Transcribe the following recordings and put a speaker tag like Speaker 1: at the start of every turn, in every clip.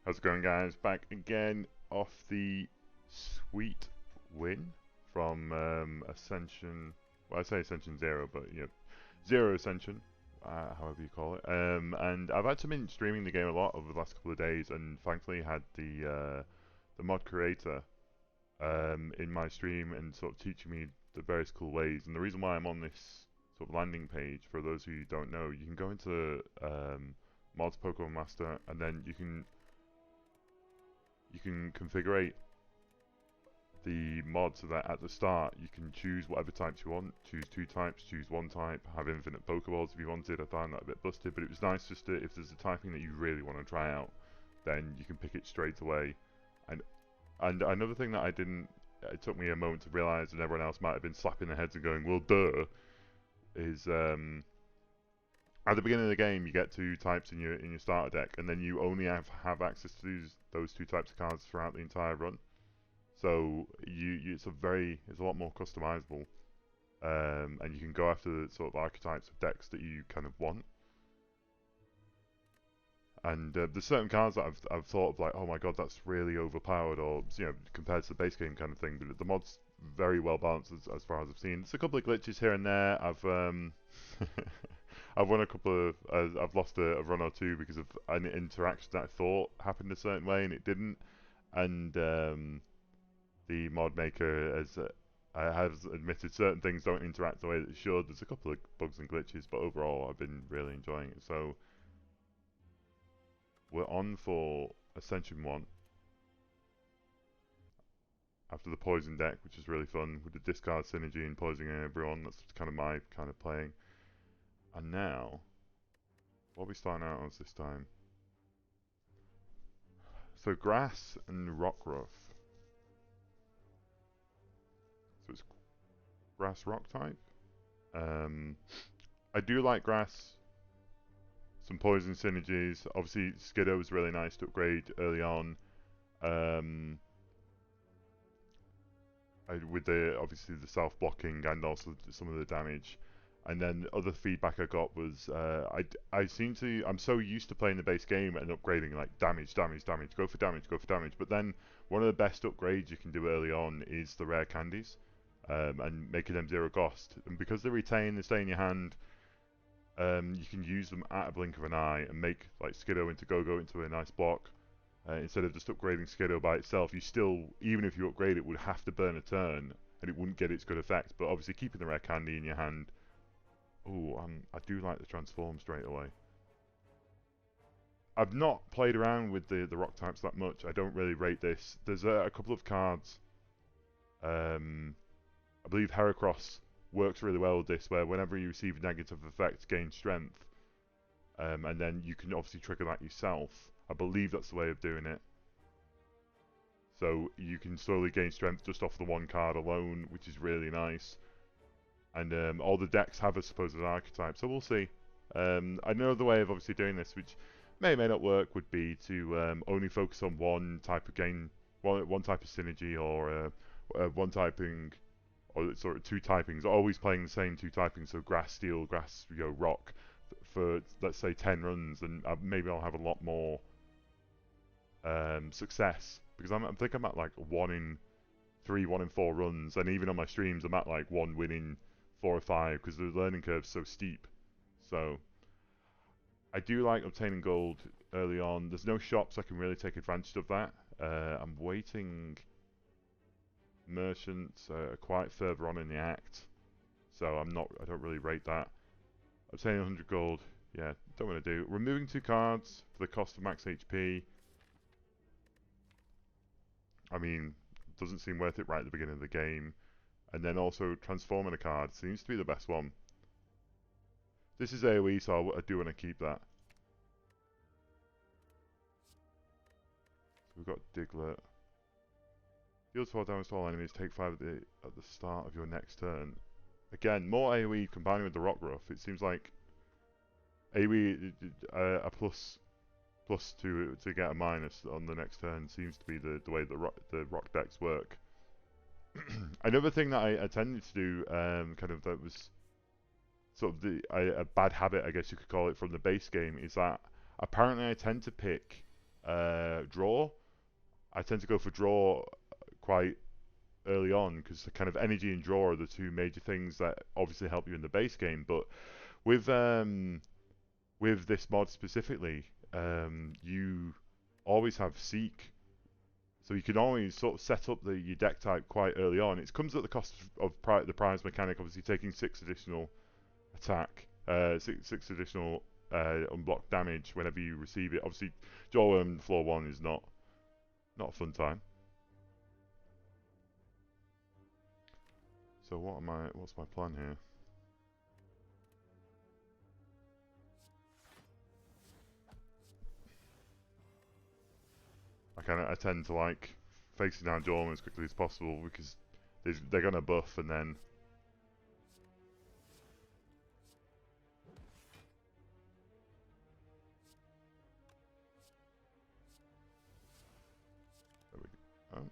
Speaker 1: How's it going, guys? Back again off the sweet win from Ascension. Well, I say Ascension Zero, but Zero Ascension, however you call it. And I've actually been streaming the game a lot over the last couple of days, and thankfully had the mod creator in my stream and sort of teaching me the various cool ways. And the reason why I'm on this sort of landing page, for those who don't know, you can go into mods Pokemon Master, and then you can configure the mod so that at the start you can choose whatever types you want, choose two types, choose one type, have infinite Pokeballs if you wanted. I found that a bit busted, but it was nice just to, if there's a typing that you really want to try out, then you can pick it straight away. And another thing that it took me a moment to realise, and everyone else might have been slapping their heads and going, well duh, is at the beginning of the game you get two types in your starter deck, and then you only have access to those two types of cards throughout the entire run. So it's a lot more customizable, and you can go after the sort of archetypes of decks that you kind of want. And there's certain cards that I've thought of, like, oh my god, that's really overpowered, or compared to the base game kind of thing. But the mod's very well balanced as far as I've seen. There's a couple of glitches here and there. I've I've won a couple of I've lost a run or two because of an interaction that I thought happened a certain way and it didn't. And the mod maker has admitted certain things don't interact the way that it should. There's a couple of bugs and glitches, but overall I've been really enjoying it. So we're on for Ascension 1 after the poison deck, which is really fun with the discard synergy and poisoning everyone. That's kind of my kind of playing. And now, what are we starting out as this time? So grass and Rockruff. So it's grass rock type. I do like grass. Some poison synergies. Obviously, Skiddo was really nice to upgrade early on. With obviously the self blocking and also some of the damage. And then other feedback I got was I'm so used to playing the base game and upgrading like damage, go for damage. But then one of the best upgrades you can do early on is the rare candies, and making them zero cost. And because they retain, they stay in your hand. You can use them at a blink of an eye and make like Skiddo into Go-Go into a nice block. Instead of just upgrading Skiddo by itself, you still, even if you upgrade it, would have to burn a turn and it wouldn't get its good effect. But obviously keeping the rare candy in your hand. Oh, I do like the transform straight away. I've not played around with the rock types that much. I don't really rate this. There's a couple of cards. I believe Heracross works really well with this, where whenever you receive negative effects, gain strength. And then you can obviously trigger that yourself. I believe that's the way of doing it. So you can slowly gain strength just off the one card alone, which is really nice. And all the decks have a supposed archetype, so we'll see. I know the way of obviously doing this, which may or may not work, would be to only focus on one type of one type of synergy, or one typing, or sort of two typings. Always playing the same two typings, so grass, steel, grass, rock, for let's say 10 runs, and maybe I'll have a lot more success, because I think I'm at like 1 in 3, 1 in 4 runs, and even on my streams I'm at like 1 win in 4 or 5 because the learning curve's so steep. So I do like obtaining gold early on. There's no shops I can really take advantage of that. I'm waiting. Merchants are quite further on in the act, so I don't really rate that. Obtaining 100 gold, yeah, don't want to do. Removing 2 cards for the cost of max HP. I mean, doesn't seem worth it right at the beginning of the game. And then also transforming a card seems to be the best one. This is AoE, so I do want to keep that. So we've got Diglett. Deals 4 damage to all enemies, take 5 at the start of your next turn. Again, more AoE combining with the Rockruff. It seems like AoE, a plus to get a minus on the next turn seems to be the way the rock decks work. Another thing that I tended to do, kind of that was sort of a bad habit, I guess you could call it, from the base game, is that apparently I tend to pick draw. I tend to go for draw quite early on because the kind of energy and draw are the two major things that obviously help you in the base game. But with this mod specifically, you always have seek, so you can always sort of set up your deck type quite early on. It comes at the cost of the prize mechanic, obviously taking 6 additional attack, six additional unblocked damage whenever you receive it. Obviously, Jaw floor 1 is not a fun time. So what's my plan here? I tend to like facing down Jorm as quickly as possible because they're gonna buff and then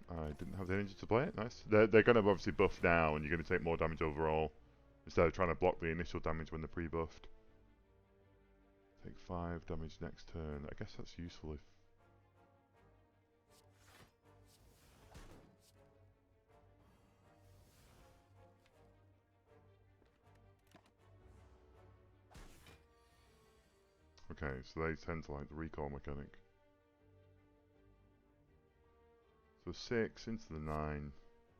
Speaker 1: I didn't have the energy to play it. Nice. They're gonna obviously buff now, and you're gonna take more damage overall instead of trying to block the initial damage when they're pre-buffed. Take 5 damage next turn. I guess that's useful if. Okay, so they tend to like the recall mechanic. So 6 into the 9.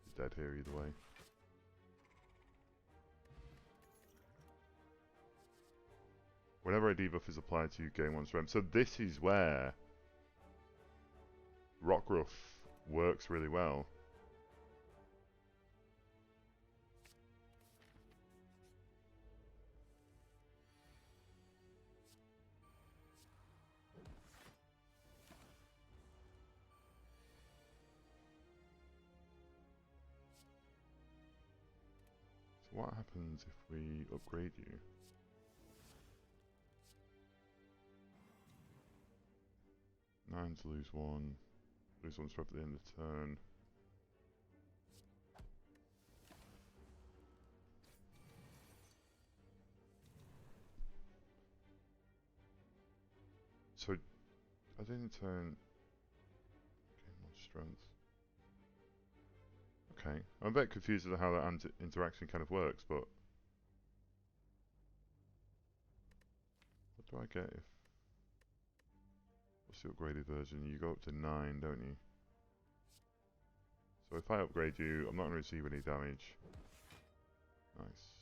Speaker 1: He's dead here either way. Whenever a debuff is applied to you, gain 1 strength. So this is where Rockruff works really well. So what happens if we upgrade you? 9 to lose 1. Lose 1 strength at the end of the turn. So, I didn't turn. Gain 1 strength. Okay, I'm a bit confused as to how that interaction kind of works, but. What do I get if. What's the upgraded version? You go up to 9, don't you? So if I upgrade you, I'm not going to receive any damage. Nice.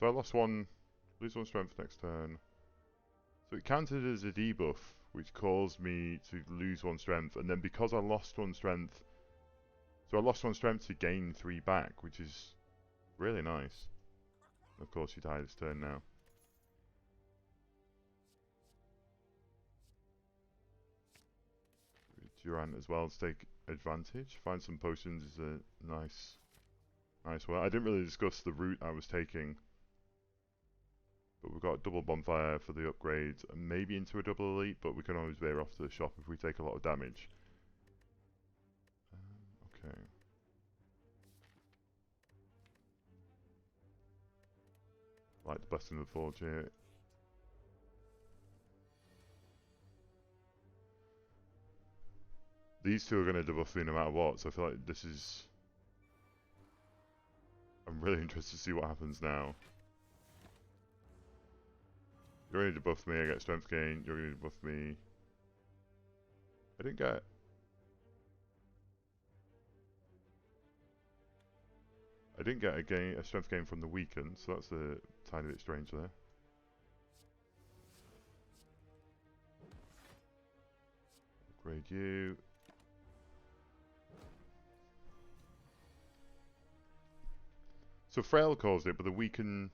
Speaker 1: So I lost 1, lose 1 strength next turn. So it counted as a debuff, which caused me to lose 1 strength, and then because I lost 1 strength, so I lost 1 strength to gain 3 back, which is really nice. Of course, you die this turn now. Durant as well to take advantage. Find some potions is a nice way. I didn't really discuss the route I was taking, but we've got double bonfire for the upgrade, and maybe into a double elite, but we can always veer off to the shop if we take a lot of damage. Okay. Like the Blessing of the Forge here. These two are going to debuff me no matter what, so I feel like this is. I'm really interested to see what happens now. You're going to debuff me, I get strength gain. You're going to debuff me. I didn't get. a strength gain from the weaken, so that's a tiny bit strange there. Upgrade you. So Frail caused it, but the weaken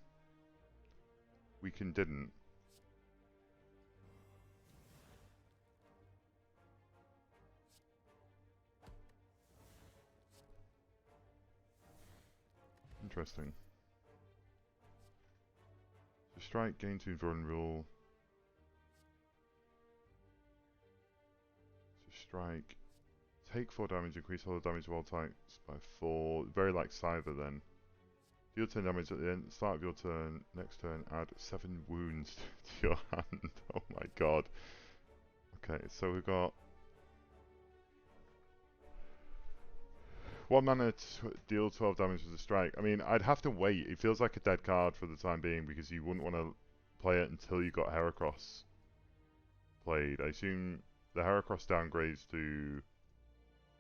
Speaker 1: didn't. Interesting. So strike, gain 2 vulnerable. So strike, take 4 damage, increase all the damage of all types by 4. Very like Cyber then. Deal 10 damage at the end, start of your turn. Next turn, add 7 wounds to your hand. Oh my god. Okay, so we've got 1 mana to deal 12 damage with a strike. I mean, I'd have to wait. It feels like a dead card for the time being because you wouldn't want to play it until you got Heracross played. I assume the Heracross downgrades to...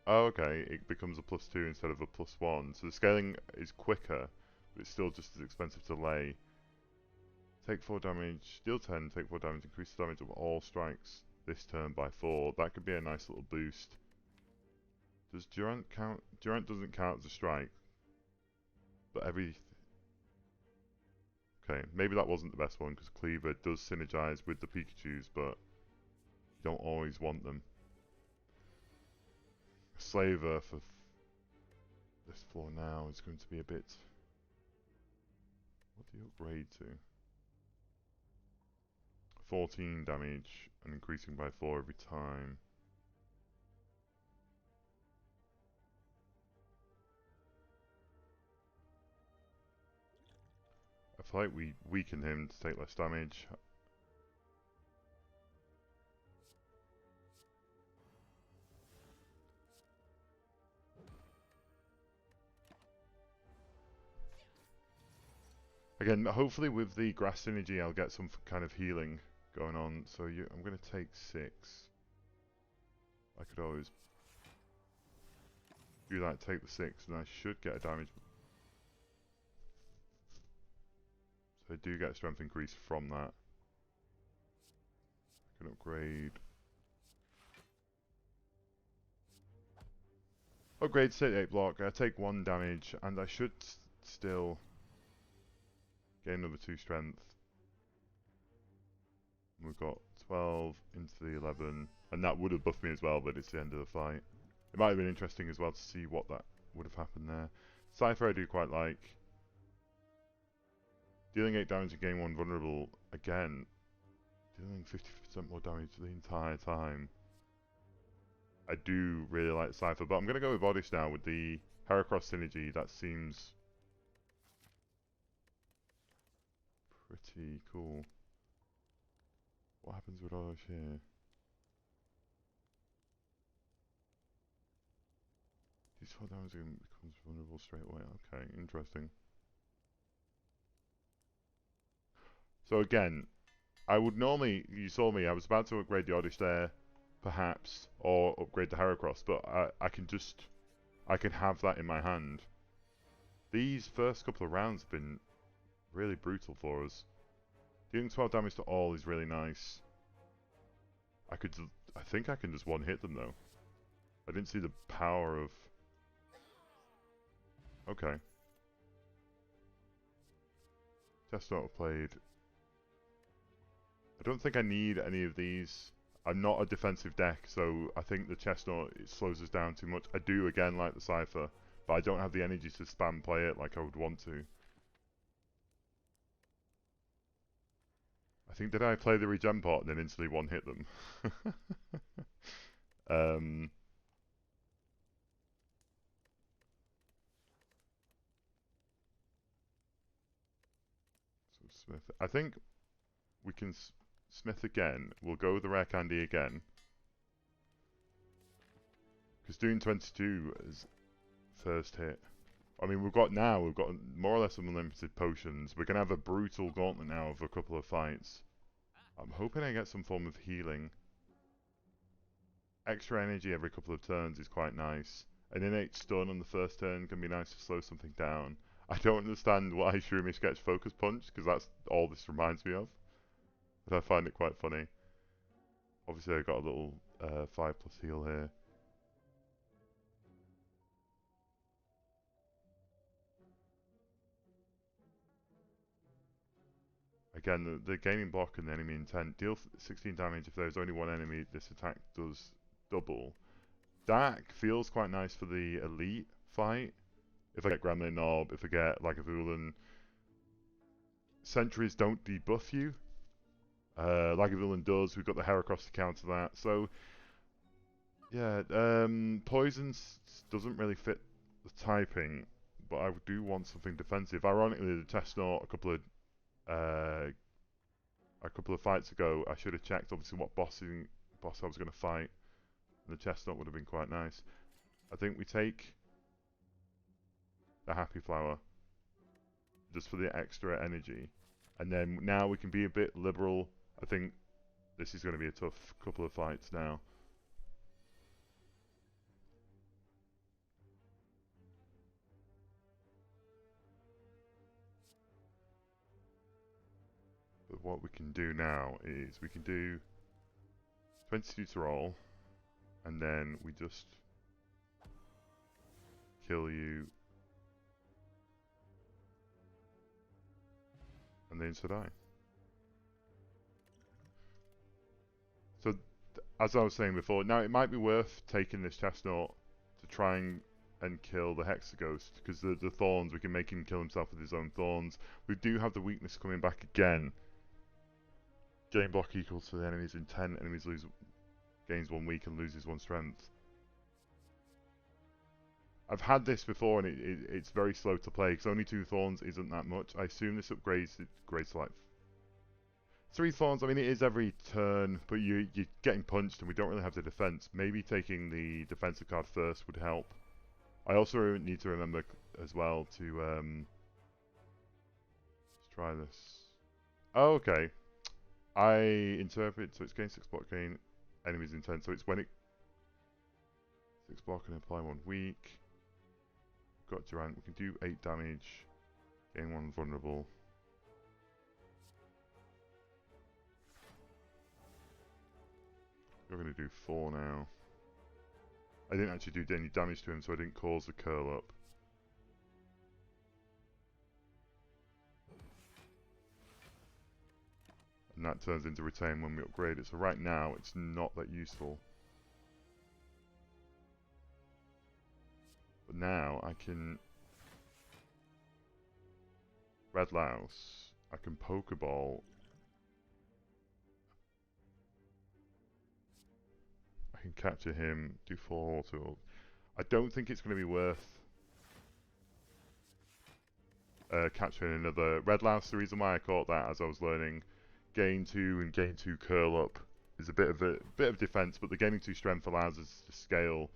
Speaker 1: Oh, okay. It becomes a +2 instead of a +1. So the scaling is quicker, but it's still just as expensive to lay. Take 4 damage, deal 10, take 4 damage, increase the damage of all strikes this turn by 4. That could be a nice little boost. Does Durant count? Durant doesn't count as a strike. But every... Okay, maybe that wasn't the best one, because Cleaver does synergize with the Pikachus, but you don't always want them. Slaver for this floor now is going to be a bit... What do you upgrade to? 14 damage, and increasing by 4 every time. I feel like we weaken him to take less damage. Again, hopefully with the grass synergy I'll get some kind of healing going on. So I'm going to take 6. I could always do that, take the 6, and I should get a damage. So I do get a strength increase from that. I can upgrade. Upgrade 8 block. I take 1 damage, and I should still gain another 2 strength. We've got 12 into the 11, and that would have buffed me as well, but it's the end of the fight. It might have been interesting as well to see what that would have happened there. Cypher I do quite like. Dealing 8 damage and gain 1 vulnerable, again, dealing 50% more damage the entire time. I do really like Cypher, but I'm going to go with Oddish now with the Heracross synergy. That seems pretty cool. What happens with Oddish here? These 4 damage becomes vulnerable straight away. Okay, interesting. So again, I would normally, you saw me, I was about to upgrade the Oddish there, perhaps, or upgrade the Heracross, but I can have that in my hand. These first couple of rounds have been really brutal for us. Dealing 12 damage to all is really nice. I think I can just one-hit them though. I didn't see the power of... Okay. Chestnut played. I don't think I need any of these. I'm not a defensive deck, so I think the Chestnut, it slows us down too much. I do, again, like the Cypher, but I don't have the energy to spam play it like I would want to. I think, did I play the regen pot and then instantly one-hit them? So Smith. I think we can Smith again. We'll go with the rare candy again. Because doing 22 as first hit. I mean, we've got more or less unlimited potions. We're going to have a brutal gauntlet now of a couple of fights. I'm hoping I get some form of healing. Extra energy every couple of turns is quite nice. An innate stun on the first turn can be nice to slow something down. I don't understand why Shroomish gets Focus Punch, because that's all this reminds me of. But I find it quite funny. Obviously I got a little 5+ heal here. Again, the gaining block and the enemy intent. Deal 16 damage if there's only one enemy. This attack does double. That feels quite nice for the elite fight. If I get Gremlin Orb, if I get Lagavulin. Sentries don't debuff you. Lagavulin does. We've got the Heracross to counter that. So, yeah, Poison doesn't really fit the typing. but I do want something defensive. Ironically, the Chestnut a couple of fights ago, I should have checked obviously what boss I was going to fight. And the Chestnut would have been quite nice. I think we take the Happy Flower just for the extra energy, and then now we can be a bit liberal. I think this is going to be a tough couple of fights now. But what we can do now is we can do 22 to roll, and then we just kill you, and then should I? So, as I was saying before, now it might be worth taking this Chestnut to try and kill the Hexaghost, because the thorns, we can make him kill himself with his own thorns. We do have the weakness coming back again. Gain block equal to the enemies in 10. Enemies gains 1 weak and loses 1 strength. I've had this before, and it's very slow to play, because only 2 thorns isn't that much. I assume this upgrades, it grades to like 3 thorns. I mean, it is every turn, but you're getting punched, and we don't really have the defense. Maybe taking the defensive card first would help. I also need to remember as well to let's try this. Oh, okay. I interpret, so it's gain 6 block, gain enemies in 10. So it's when it 6 block and apply 1 weak. Got Durant. We can do 8 damage, gain 1 vulnerable. We're going to do 4 now. I didn't actually do any damage to him, so I didn't cause the curl up. And that turns into retain when we upgrade it. So right now, it's not that useful. But now I can Red Louse. I can Pokeball. I can capture him, do 4 auto. I don't think it's going to be worth capturing another Red Louse. The reason why I caught that, as I was learning, gain 2 and gain 2 curl up is a bit of defense, but the gaining 2 strength allows us to scale.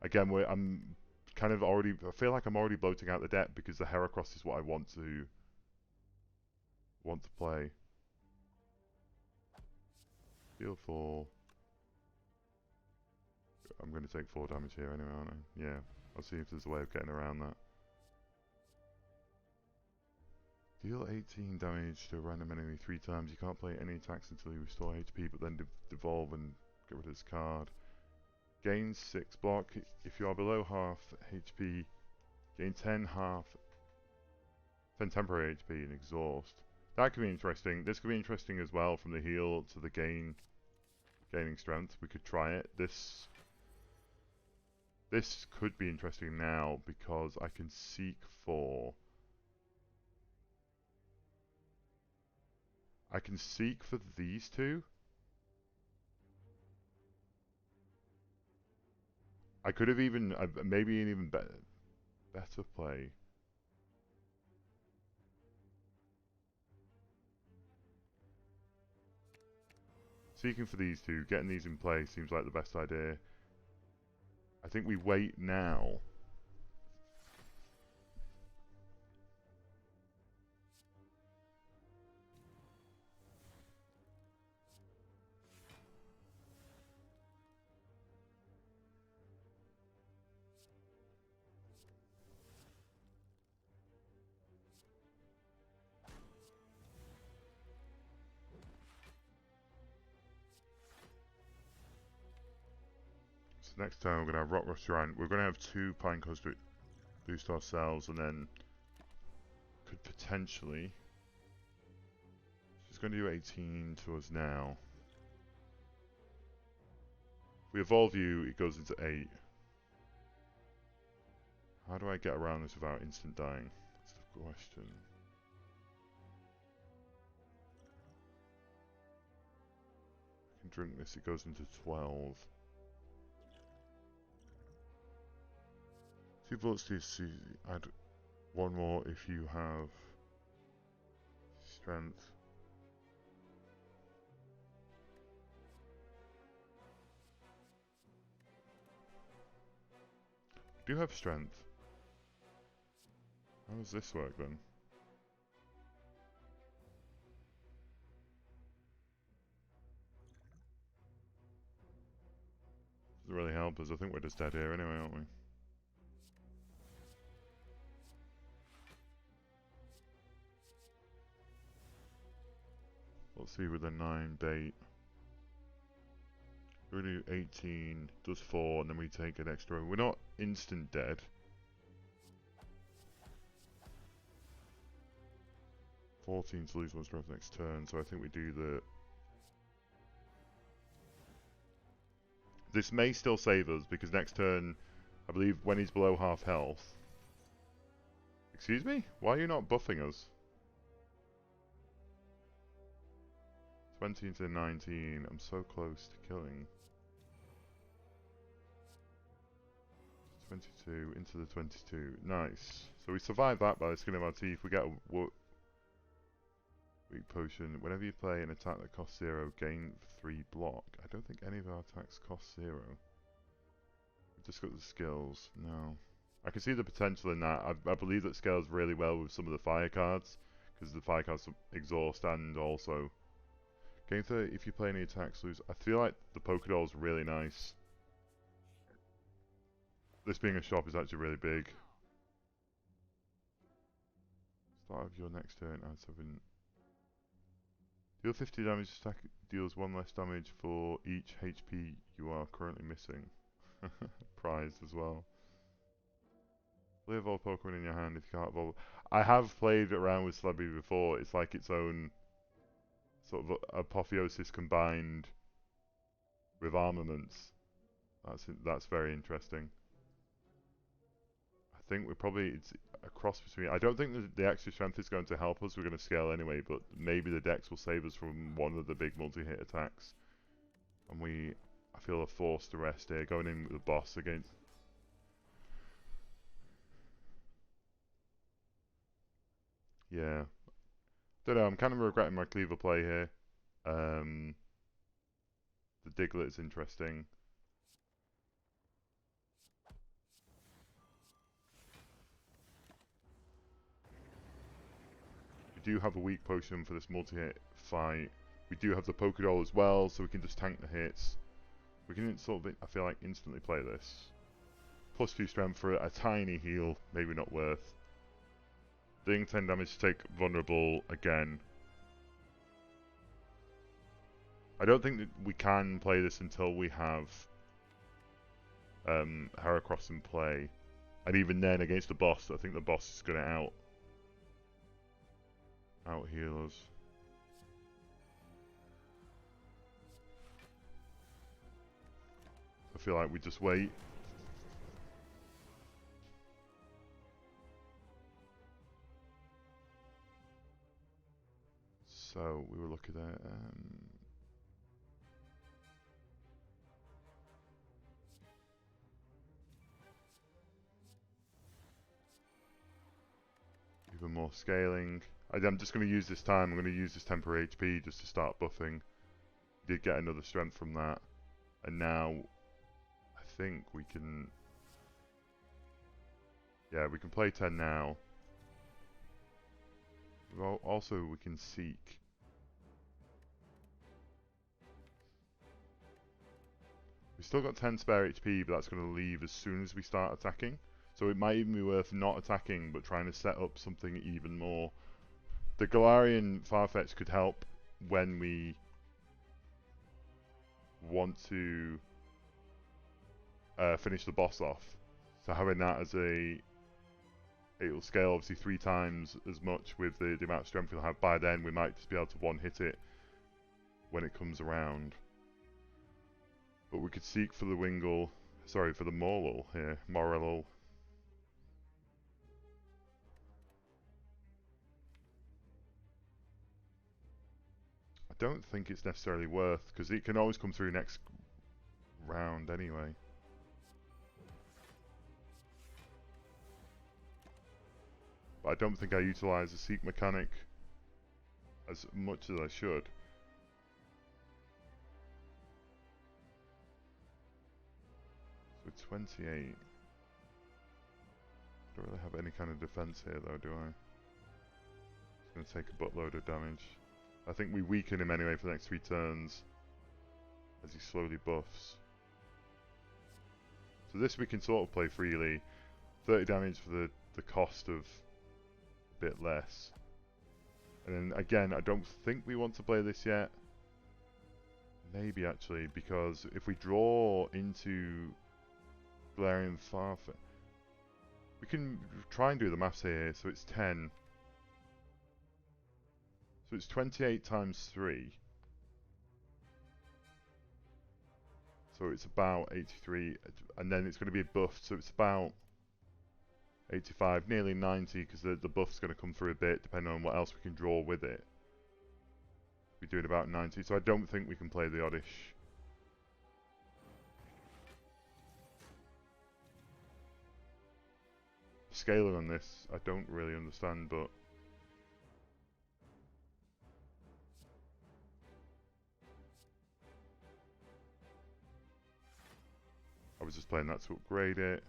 Speaker 1: Again, I'm kind of already. I feel like I'm already bloating out the deck because the Heracross is what I want to play. Deal 4. I'm going to take 4 damage here anyway, aren't I? Yeah. I'll see if there's a way of getting around that. Deal 18 damage to a random enemy 3 times. You can't play any attacks until you restore HP, but then devolve and get rid of this card. Gain 6 block. If you are below half HP, gain 10 temporary HP and exhaust. That could be interesting. This could be interesting as well, from the heal to the gaining strength. We could try it. This could be interesting now because I can seek for these 2. I could have even maybe an even better play. Seeking for these 2, getting these in play seems like the best idea. I think we wait now. Next turn we're going to have Rock Rush Giant. We're going to have 2 Pine Cones to boost ourselves, and then could potentially... She's going to do 18 to us now. If we evolve you, it goes into 8. How do I get around this without instant dying? That's the question. I can drink this, it goes into 12. 2 bullets to see. Add 1 more if you have strength. Do have strength. How does this work then? Doesn't really help us. I think we're just dead here anyway, aren't we? Let's see with a 9 bait. We do 18, does 4, and then we take an extra. We're not instant dead. 14 to lose 1 strength next turn, so I think we do the... This may still save us, because next turn, I believe when he's below half health... Excuse me? Why are you not buffing us? 20 to 19, I'm so close to killing. 22 into the 22, nice. So we survive that by the skin of our teeth. We get a weak potion. Whenever you play an attack that costs 0, gain 3 block. I don't think any of our attacks cost 0. We've just got the skills. No. I can see the potential in that. I believe that scales really well with some of the fire cards, because the fire cards exhaust and also gain 30 if you play any attacks lose. I feel like the Pokédoll is really nice. This being a shop is actually really big. Start of your next turn, add 7. Deal 50 damage, attack deals 1 less damage for each HP you are currently missing. Prized as well. Play evolve Pokemon in your hand if you can't evolve. I have played around with Celebi before. It's like its own sort of apotheosis combined with armaments. That's very interesting. I think we're probably, it's a cross between, I don't think the extra strength is going to help us, we're going to scale anyway, but maybe the dex will save us from one of the big multi-hit attacks. And I feel, are forced to rest here, going in with the boss against... Yeah. Don't know, I'm kind of regretting my cleaver play here. The Diglett is interesting. We do have a weak potion for this multi-hit fight. We do have the Pokédoll as well, so we can just tank the hits. We can sort of, I feel like, instantly play this. Plus 2 strength for a tiny heal, maybe not worth. Doing 10 damage to take vulnerable again. I don't think that we can play this until we have Heracross in play. And even then, against the boss, I think the boss is going to out-heal us. I feel like we just wait. So, we were looking at... even more scaling. I'm just going to use this time, I'm going to use this temporary HP just to start buffing. Did get another strength from that. And now, I think we can... Yeah, we can play 10 now. Well, also, we can seek. We've still got 10 spare HP, but that's going to leave as soon as we start attacking. So it might even be worth not attacking, but trying to set up something even more. The Galarian Farfetch could help when we want to finish the boss off. So having that as it will scale obviously 3 times as much with the amount of strength we'll have. By then we might just be able to one-hit it when it comes around. But we could seek for the Wingull, sorry, for the Morlul here, Morlul. I don't think it's necessarily worth, because it can always come through next round anyway. but I don't think I utilise the seek mechanic as much as I should. So 28. Don't really have any kind of defense here though, do I? It's going to take a buttload of damage. I think we weaken him anyway for the next 3 turns as he slowly buffs. So this we can sort of play freely. 30 damage for the cost of a bit less. And then again, I don't think we want to play this yet. Maybe actually, because if we draw into Galarian Farfetch, we can try and do the maths here. So it's 10. So it's 28 times 3. So it's about 83, and then it's going to be buffed, so it's about 85, nearly 90, because the buff's going to come through a bit, depending on what else we can draw with it. We're doing about 90, so I don't think we can play the Oddish. Scaling on this, I don't really understand, but I was just playing that to upgrade it.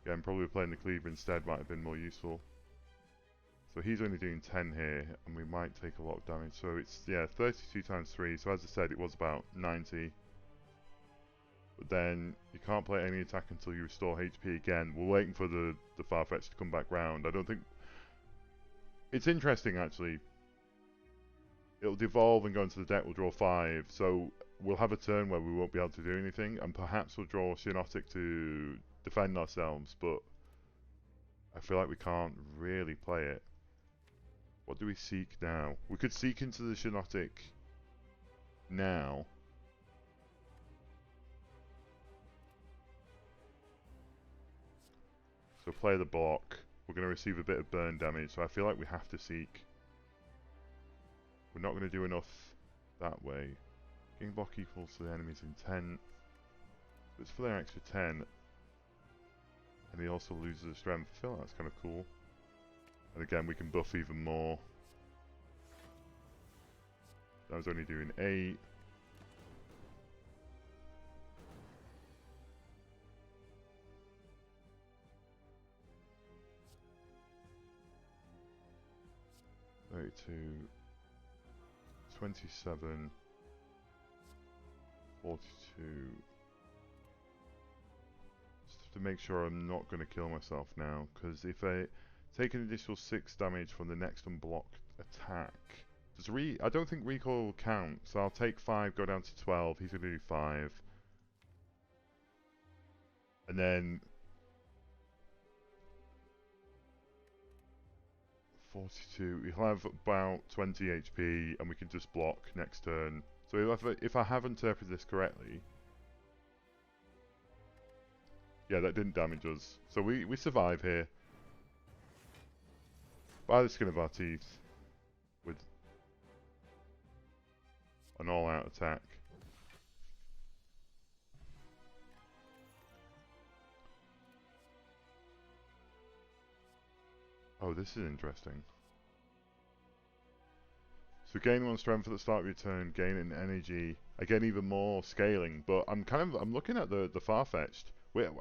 Speaker 1: Again, probably playing the Cleaver instead might have been more useful. So he's only doing 10 here, and we might take a lot of damage. So it's, yeah, 32 times 3. So as I said, it was about 90. But then you can't play any attack until you restore HP again. We're waiting for the Farfetch to come back round. I don't think... It's interesting, actually. It'll devolve and go into the deck, we'll draw 5. So we'll have a turn where we won't be able to do anything, and perhaps we'll draw Shiinotic to defend ourselves, but I feel like we can't really play it. What do we seek now? We could seek into the Shiinotic now. So play the block. We're going to receive a bit of burn damage, so I feel like we have to seek. We're not going to do enough that way. Gain block equals to the enemy's intent. So it's for their extra 10. And he also loses his strength. I feel like that's kind of cool. And again, we can buff even more. That was only doing 8. (32) 27, 42. Just to make sure I'm not going to kill myself now, because if I take an additional 6 damage from the next unblocked attack, I don't think recoil will count, so I'll take 5, go down to 12. He's going to do 5, and then 42. He'll have about 20 HP, and we can just block next turn. So if I have interpreted this correctly, yeah, that didn't damage us. So we survive here by the skin of our teeth with an all-out attack. Oh, this is interesting. So gain 1 strength at the start of your turn, gain an energy. Again, even more scaling. But I'm looking at the Farfetched.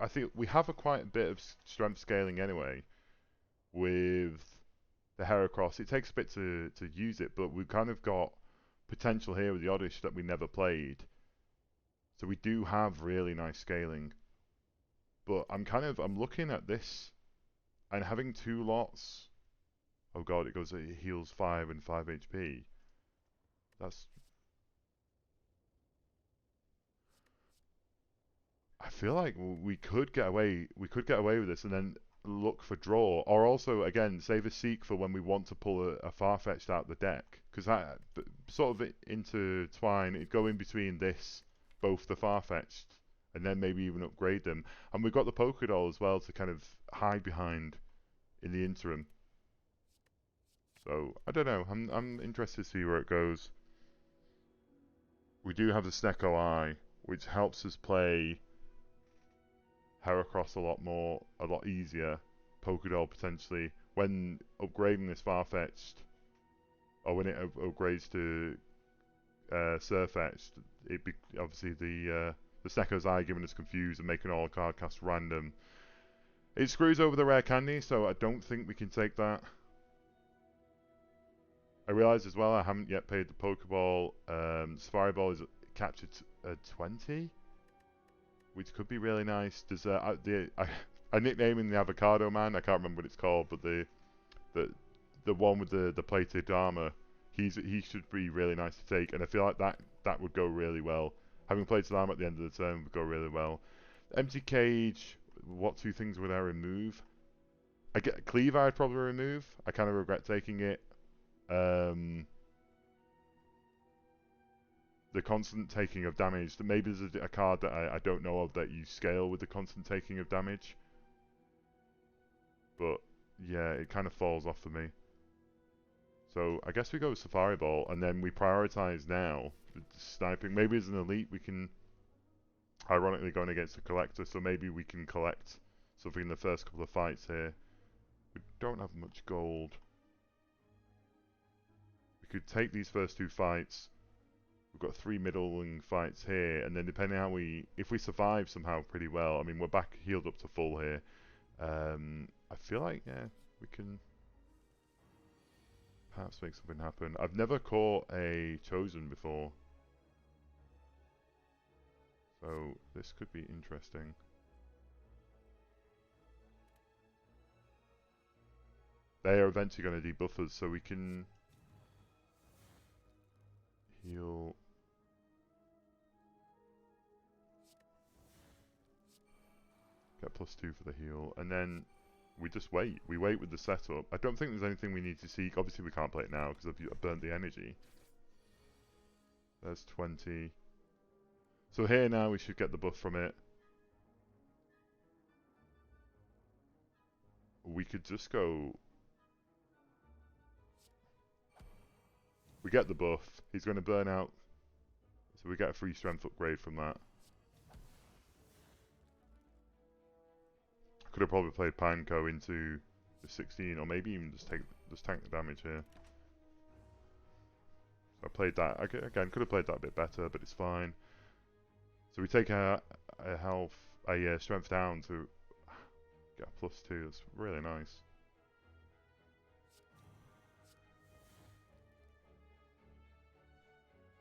Speaker 1: I think we have quite a bit of strength scaling anyway with the Heracross. It takes a bit to use it, but we've kind of got potential here with the Oddish that we never played. So we do have really nice scaling. But I'm looking at this and having 2 lots. Oh god, it heals 5 and 5 HP. I feel like we could get away with this and then look for draw, or also again save a seek for when we want to pull a Farfetch'd out the deck, because that sort of intertwine. It'd go in between both the Farfetch'd, and then maybe even upgrade them. And we've got the Pokédoll as well to kind of hide behind in the interim. So I don't know. I'm interested to see where it goes. We do have the Snecko Eye, which helps us play Heracross a lot easier. Pokédoll potentially. When upgrading this Farfetch'd, or when it upgrades to Surfetch'd, obviously the Snecko's Eye giving us confused and making all card casts random. It screws over the rare candy, so I don't think we can take that. I realise as well I haven't yet paid the Pokeball. Spire Ball is captured at 20, which could be really nice. There's I nicknaming the Avocado Man. I can't remember what it's called, but the one with the plated armor. He should be really nice to take, and I feel like that would go really well. Having plated armor at the end of the turn would go really well. Empty Cage. What two things would I remove? I get Cleaver. I'd probably remove. I kind of regret taking it. The constant taking of damage. Maybe there's a card that I don't know of that you scale with the constant taking of damage. But yeah, it kind of falls off for me. So I guess we go with Safari Ball, and then we prioritize now sniping. Maybe as an elite we can, ironically going against a collector, so maybe we can collect something in the first couple of fights here. We don't have much gold. We could take these first two fights. We've got 3 middling fights here, and then depending how if we survive somehow pretty well, I mean we're back healed up to full here. I feel like yeah, we can perhaps make something happen. I've never caught a Chosen before, so this could be interesting. They are eventually going to debuff us, so we can heal. Get +2 for the heal, and then we just wait. We wait with the setup. I don't think there's anything we need to seek. Obviously we can't play it now because I've burnt the energy. There's 20. So here now we should get the buff from it. We could just go... We get the buff. He's going to burn out. So we get a free strength upgrade from that. Could have probably played Pineco into the 16, or maybe even just tank the damage here. So I played that again. Could have played that a bit better, but it's fine. So we take a strength down to get a +2. That's really nice.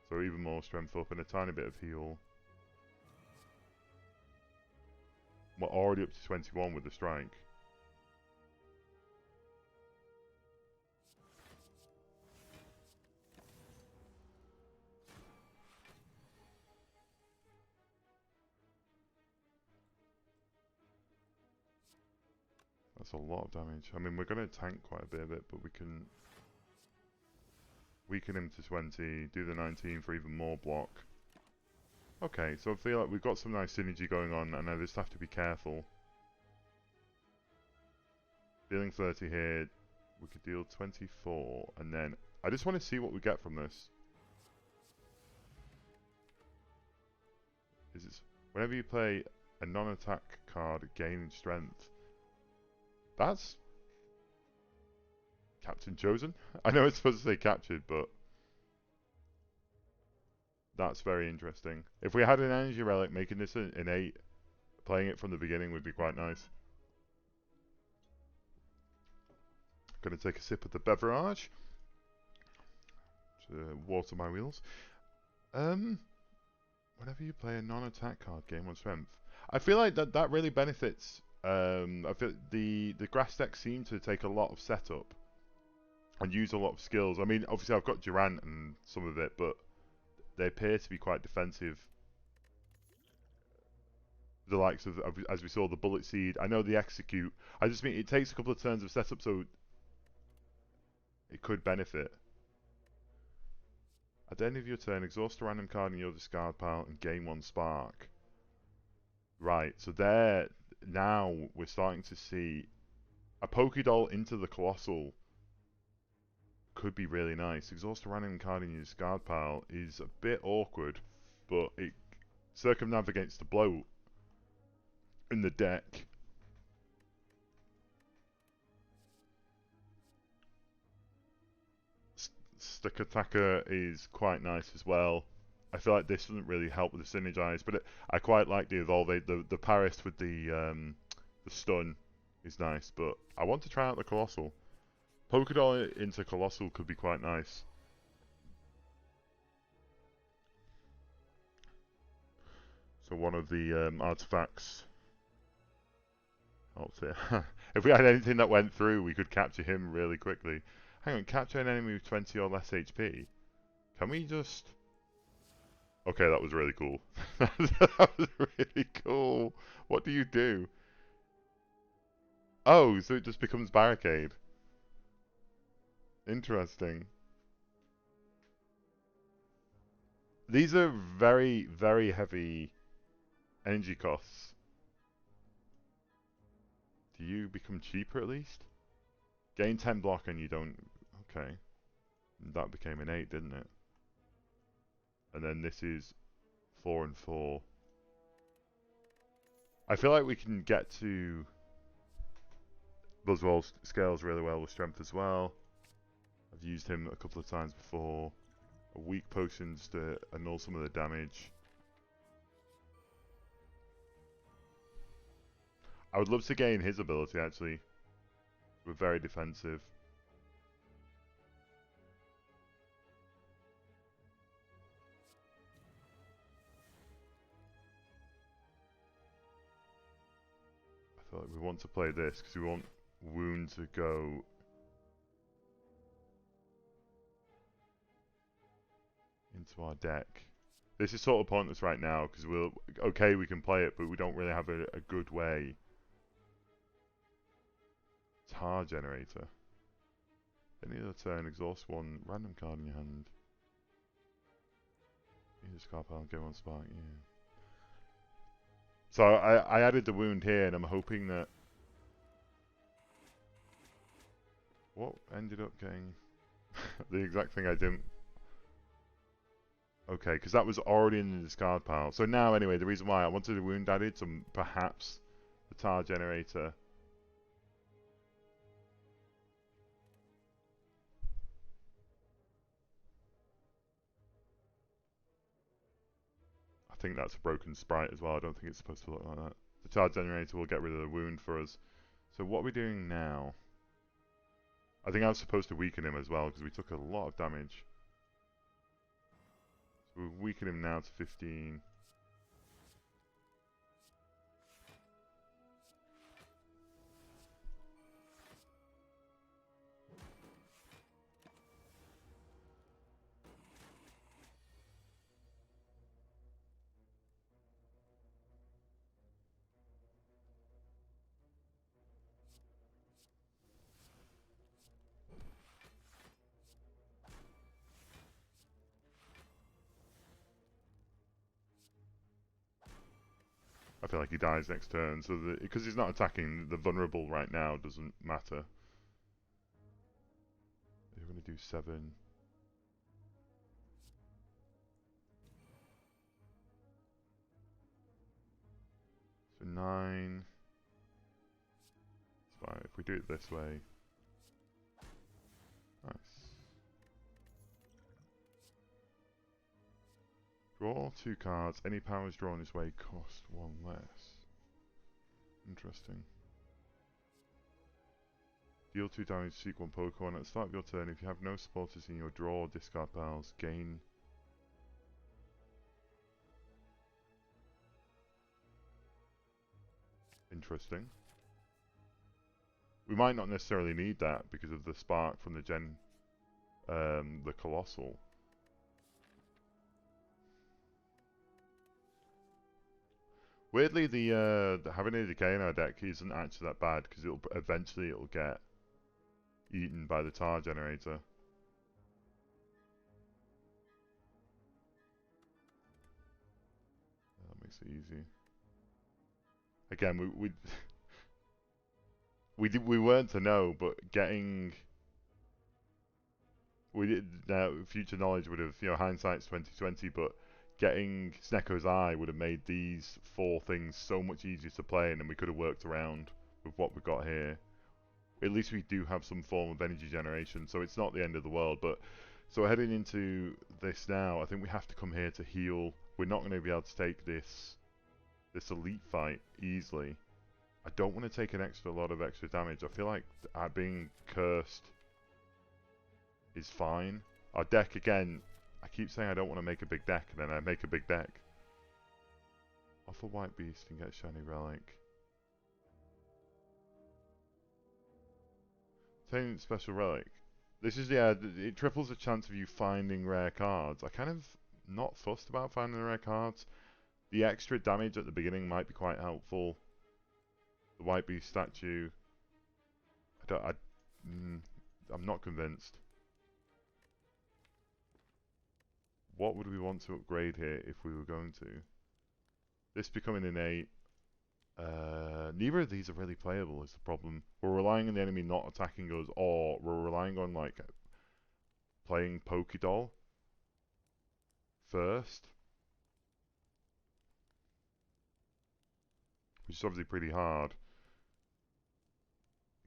Speaker 1: So even more strength up and a tiny bit of heal. We're already up to 21 with the strike. That's a lot of damage. I mean, we're going to tank quite a bit of it, but we can weaken him to 20, do the 19 for even more block. Okay, so I feel like we've got some nice synergy going on, and I just have to be careful. Dealing 30 here, we could deal 24, and then I just want to see what we get from this. Whenever you play a non-attack card gaining strength, that's Captain Chosen. I know it's supposed to say captured, but that's very interesting. If we had an energy relic, making this an 8, playing it from the beginning would be quite nice. Gonna take a sip of the beverage to water my wheels. Whenever you play a non-attack card, gain 1 strength. I feel like that really benefits. I feel the grass decks seem to take a lot of setup and use a lot of skills. I mean, obviously I've got Durant and some of it, but they appear to be quite defensive. The likes of, as we saw, the Bullet Seed. I know the Execute. I just mean it takes a couple of turns of setup, so it could benefit. At the end of your turn, exhaust a random card in your discard pile and gain 1 spark. Right, so there, now we're starting to see a Pokédoll into the Colossal could be really nice. Exhaust a random card in your discard pile is a bit awkward, but it circumnavigates the bloat. in the deck. Stick Attacker is quite nice as well. I feel like this doesn't really help with the synergize, but I quite like the evolve. The Paris with the stun is nice, but I want to try out the Colossal. Polkadot into Colossal could be quite nice. So one of the artifacts helps here. If we had anything that went through, we could capture him really quickly. Hang on, capture an enemy with 20 or less HP. Can we just... Okay, that was really cool. That was really cool. What do you do? Oh, so it just becomes barricade. Interesting. These are very, very heavy energy costs. Do you become cheaper at least? Gain 10 block and you don't... Okay. That became an 8, didn't it? And then this is 4 and 4. I feel like we can get to Buzzwell scales really well with strength as well. I've used him a couple of times before. Weak potions to annul some of the damage. I would love to gain his ability actually. We're very defensive. I feel like we want to play this because we want Wound to go into our deck. This is sort of pointless right now because we can play it, but we don't really have a good way. Tar generator. Any other turn, exhaust one random card in your hand. You just card pile, get one spark, yeah. So I added the wound here, and I'm hoping that what ended up getting the exact thing I didn't. Okay, because that was already in the discard pile. So now, anyway, the reason why I wanted the wound added, so perhaps the tar generator. I think that's a broken sprite as well. I don't think it's supposed to look like that. The tar generator will get rid of the wound for us. So what are we doing now? I think I was supposed to weaken him as well because we took a lot of damage. So we'll weaken him now to 15. I feel like he dies next turn, so because he's not attacking, the vulnerable right now doesn't matter. We're going to do 7. So 9. It's fine if we do it this way. Nice. Draw 2 cards. Any powers drawn this way cost 1 less. Interesting. Deal 2 damage, seek 1 Pokemon. At the start of your turn, if you have no supporters in your draw or discard piles, gain. Interesting. We might not necessarily need that because of the spark from the the Colossal. Weirdly, the having a decay in our deck isn't actually that bad because eventually it'll get eaten by the tar generator. That makes it easy. Again, we weren't to know, but getting future knowledge would have, hindsight's 2020, but getting Sneko's Eye would have made these 4 things so much easier to play, and then we could have worked around with what we've got here. At least we do have some form of energy generation, so it's not the end of the world. But so heading into this now, I think we have to come here to heal. We're not going to be able to take this elite fight easily. I don't want to take an lot of extra damage. I feel like being cursed is fine. Our deck, again, I keep saying I don't want to make a big deck, and then I make a big deck. Off a White Beast and get a Shiny Relic. Obtain Special Relic. This is, yeah, it triples the chance of you finding rare cards. I kind of not fussed about finding the rare cards. The extra damage at the beginning might be quite helpful. The White Beast statue. I'm not convinced. What would we want to upgrade here if we were going to? This becoming innate. Neither of these are really playable is the problem. We're relying on the enemy not attacking us, or we're relying on like playing Pokédoll first. Which is obviously pretty hard.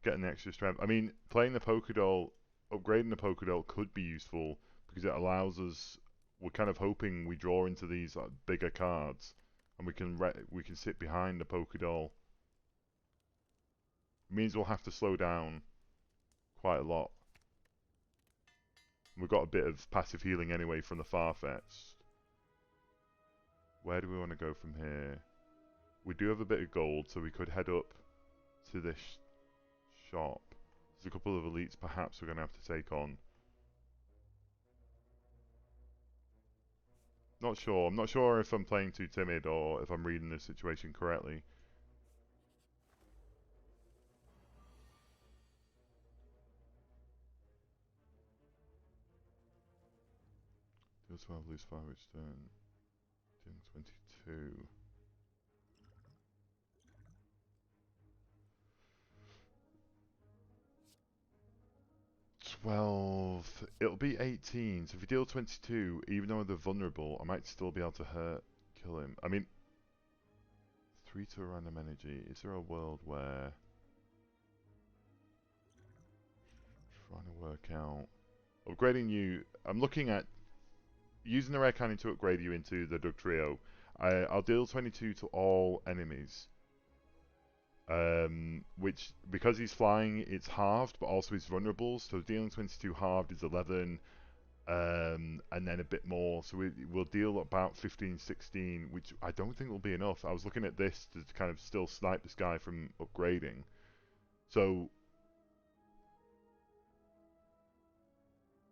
Speaker 1: Getting the extra strength. I mean, playing the Pokédoll, upgrading the Pokédoll could be useful because it allows us. We're kind of hoping we draw into these like, bigger cards, and we can sit behind the Pokédoll. It means we'll have to slow down quite a lot. We've got a bit of passive healing anyway from the Farfetch'd. Where do we want to go from here? We do have a bit of gold, so we could head up to this shop. There's a couple of elites perhaps we're going to have to take on. Not sure. I'm not sure if I'm playing too timid or if I'm reading the situation correctly. Deal 12, lose 5 each turn. Dealing 22. 12. It'll be 18. So if you deal 22, even though they're vulnerable, I might still be able to kill him. I mean, 3 to a random energy. Is there a world where... Trying to work out... Upgrading you... I'm looking at using the rare cannon to upgrade you into the Dugtrio. I'll deal 22 to all enemies. Which, because he's flying, it's halved, but also he's vulnerable. So dealing 22 halved is 11, and then a bit more. So we'll deal about 15, 16, which I don't think will be enough. I was looking at this to kind of still snipe this guy from upgrading. So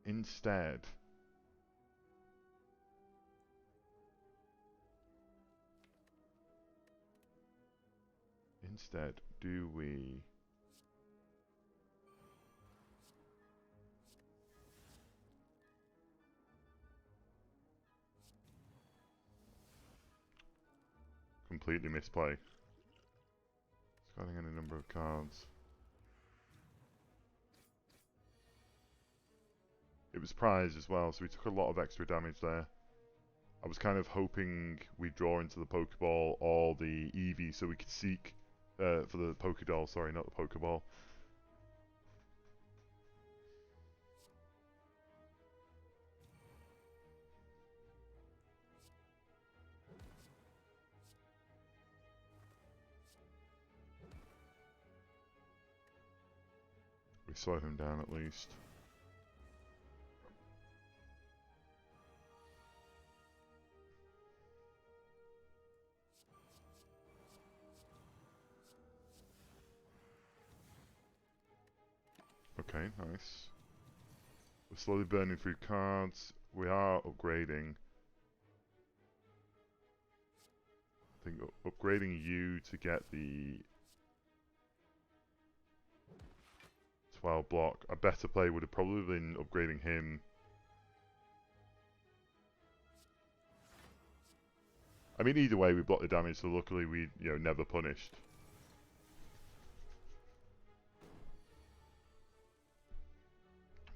Speaker 1: instead, do we... Completely misplay. Scouting in a number of cards. It was prize as well, so we took a lot of extra damage there. I was kind of hoping we'd draw into the Pokeball or the Eevee so we could seek for the Pokédoll, sorry, not the Pokeball. We slow him down at least. Okay, nice. We're slowly burning through cards. We are upgrading. I think upgrading you to get the 12 block. A better play would have probably been upgrading him. I mean, either way, we blocked the damage, so luckily we, never punished.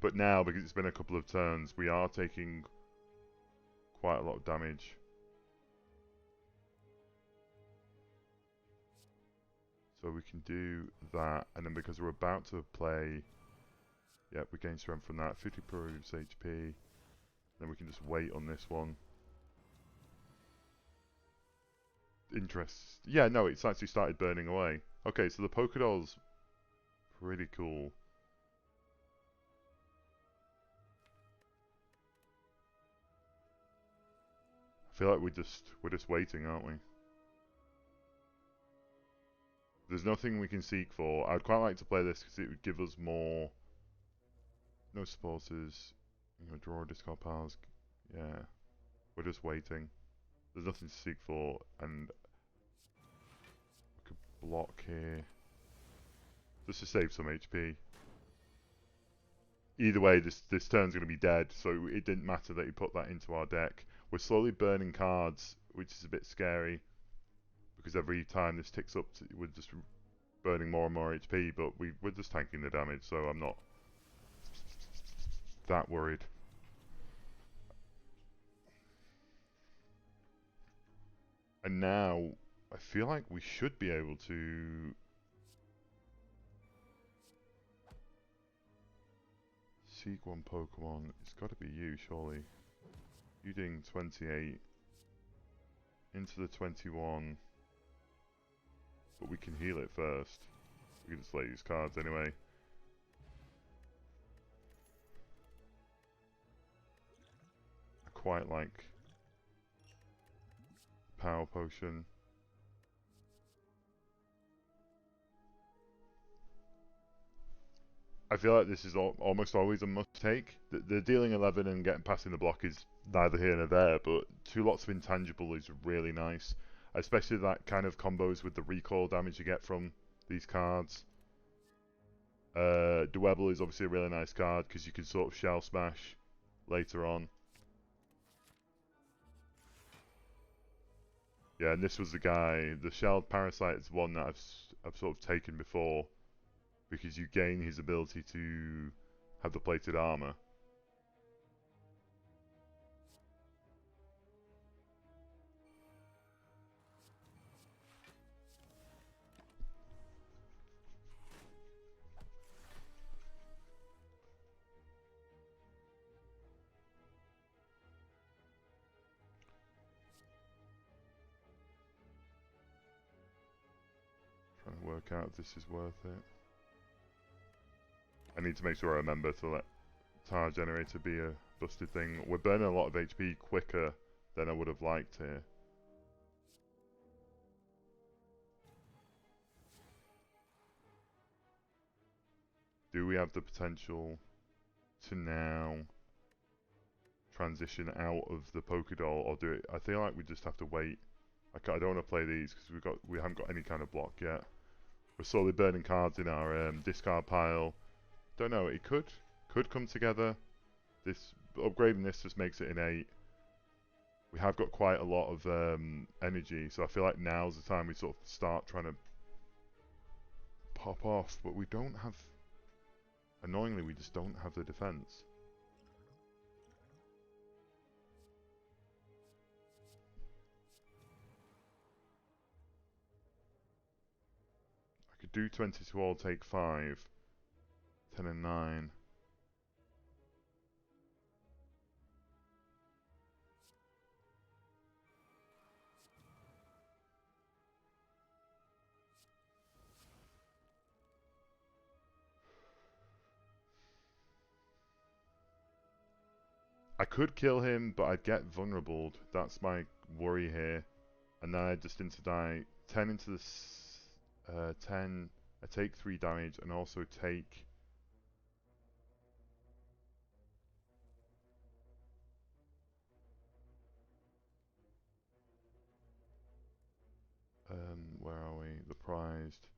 Speaker 1: But now, because it's been a couple of turns, we are taking quite a lot of damage. So we can do that, and then because we're about to play, yeah, we gain strength from that. 50 proves HP. Then we can just wait on this one. Yeah, no, it's actually started burning away. Okay, so the polka doll's pretty cool. I feel like we're just waiting, aren't we? There's nothing we can seek for. I'd quite like to play this because it would give us more. No supporters. You know, draw discard piles. Yeah, we're just waiting. There's nothing to seek for, and we could block here just to save some HP. Either way, this turn's going to be dead, so it didn't matter that he put that into our deck. We're slowly burning cards, which is a bit scary, because every time this ticks up, we're just burning more and more HP, but we're just tanking the damage, so I'm not that worried. And now, I feel like we should be able to seek one Pokemon. It's got to be you, surely. You doing 28 into the 21, but we can heal it first. We can just play these cards anyway. I quite like Power Potion. I feel like this is almost always a must-take. The dealing 11 and getting passing the block is neither here nor there, but 2 lots of intangible is really nice. Especially that kind of combos with the recoil damage you get from these cards. Dwebble is obviously a really nice card because you can sort of shell smash later on. Yeah, and this was the guy. The shelled parasite is one that I've sort of taken before, because you gain his ability to have the plated armor. Trying to work out if this is worth it. I need to make sure I remember to let Tire Generator be a busted thing. We're burning a lot of HP quicker than I would have liked here. Do we have the potential to now transition out of the Pokédoll, or do it? I feel like we just have to wait. I don't want to play these because we haven't got any kind of block yet. We're slowly burning cards in our discard pile. Don't know. It could come together. This upgrading this just makes it an 8. We have got quite a lot of energy, so I feel like now's the time we sort of start trying to pop off. But we don't have. Annoyingly, we just don't have the defense. I could do 20 to all, take 5. 10 and 9. I could kill him, but I'd get vulnerable. That's my worry here. And then I just into die 10 into the 10. I take 3 damage and also take. Where are we? The prized.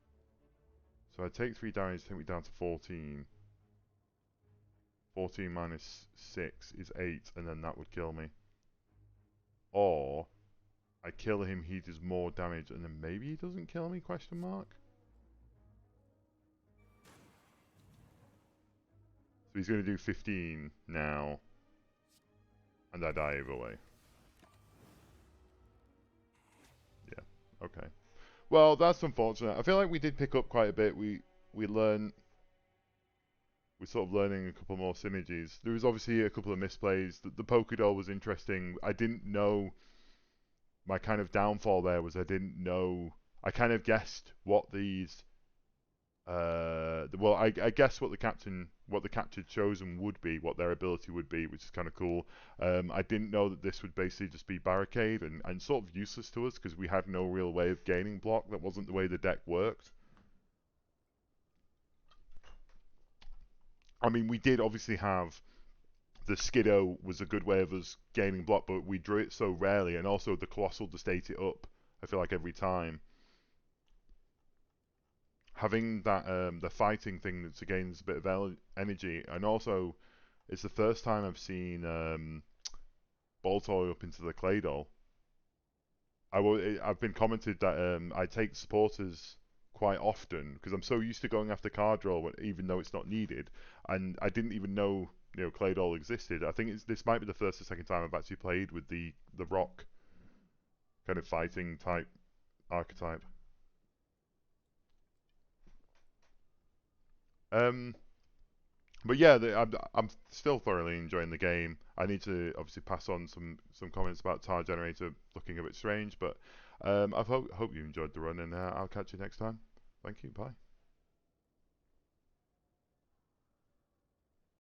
Speaker 1: So I take 3 damage, take me down to 14. 14 minus 6 is 8, and then that would kill me. Or I kill him, he does more damage, and then maybe he doesn't kill me, question mark? So he's going to do 15 now, and I die either way. Yeah, okay. Well, that's unfortunate. I feel like we did pick up quite a bit. We learned we're sort of learning a couple more synergies. There was obviously a couple of misplays. The Pokédoll was interesting. I didn't know my kind of downfall there was I didn't know. I kind of guessed what these. Well, I guess what the captain chosen would be, what their ability would be, which is kind of cool. I didn't know that this would basically just be barricade and sort of useless to us because we had no real way of gaining block. That wasn't the way the deck worked. I mean, we did obviously have the Skiddo was a good way of us gaining block, but we drew it so rarely, and also the Colossal just ate it up. I feel like every time having that the fighting thing that's gains a bit of energy, and also it's the first time I've seen Boltoy up into the Claydol. I've been commented that I take supporters quite often because I'm so used to going after card draw, even though it's not needed, and I didn't even know Claydol existed. I think this might be the first or second time I've actually played with the rock kind of fighting type archetype. Um, but yeah, I'm still thoroughly enjoying the game. I need to obviously pass on some comments about Tar Generator looking a bit strange, but I hope you enjoyed the run, and I'll catch you next time. Thank you. Bye.